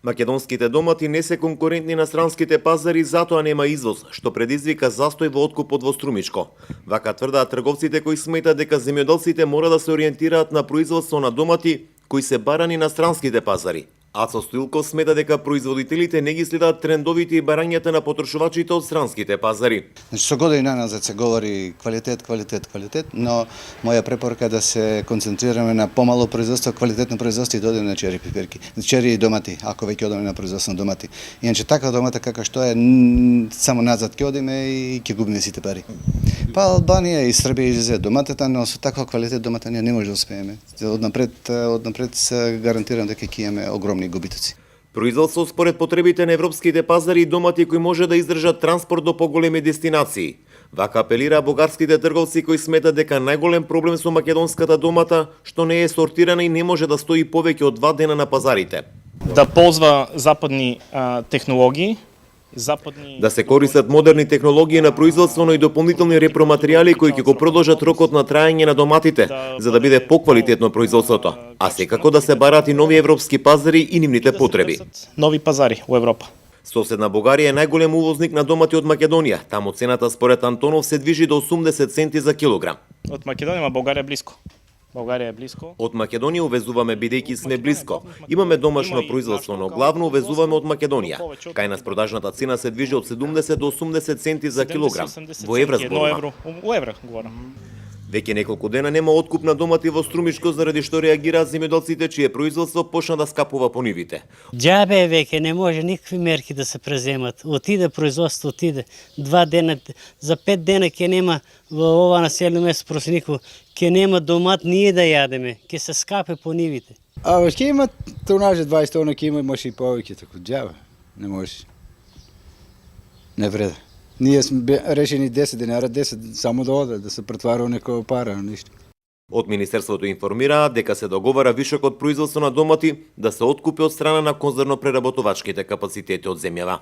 Македонските домати не се конкурентни на странските пазари, затоа нема извоз, што предизвика застој во откупот во Струмичко. Вака тврдаат трговците кои сметаат дека земјоделците мора да се ориентираат на производство на домати кои се барани на странските пазари. Ацо Стоилков смета дека производителите не ги следат трендовите и барањата на потрошувачите од странските пазари. Значи, со години назад се говори квалитет, но моја препорака е да се концентрираме на помало производство, квалитетно производство и да одиме на чери пиперки, чери и домати, ако веќе одиме на производство на домати. Иначе таква домата кака што е, само назад ќе одиме и ќе губиме сите пари. Па Албанија и Србија излезе доматата, но со таква квалитет домата ние не може да успееме. Однапред се гарантирам дека ќе имаме огромни губитоци. Производство според потребите на европските пазари и домати кои може да издржат транспорт до поголеми дестинации. Вака апелира бугарските трговци кои сметат дека најголем проблем со македонската домата што не е сортирана и не може да стои повеќе од 2 дена на пазарите. Да ползва западни технологии, да се користат модерни технологии на производство, но и дополнителни repроматеријали кои ќе го продолжат рокот на траење на доматите, за да биде поквалитетно производството, а секако да се барат и нови европски пазари и нивните потреби. Нови пазари во Европа. Соседна Бугарија е најголем увозник на домати од Македонија. Таму цената според Антонов се движи до 80 центи за килограм. Од Македонија, Бугарија е близко. Бугарија е близко. Од Македонија увезуваме бидејќи сме близко. Имаме домашно производство, но главно увезуваме од Македонија. Кај нас продажната цена се движи од 70 до 80 центи за килограм. Во евра зборувам. Во евра говорам. Веќе неколку дена нема откуп на домати во Струмичко заради што реагираат земјоделците чие производство почна да скапува по нивите. Џабе веќе не може никакви мерки да се преземат. Отиде производство, отиде 2 дена, за 5 дена ќе нема во ова населено место Просниково, ќе нема домат ние да јадеме, ќе се скапе по нивите. Ќе има тонажа 20 тона, ќе има може и повеќе, така џабе. Не може. Не вреда. Ние сме решени 10 денара, 10 само да оде, да се претвара у некоја пара, ништо. Од Министерството информираат дека се договара вишокот производство на домати да се откупи од страна на конзерно-преработувачките капацитети од земјава.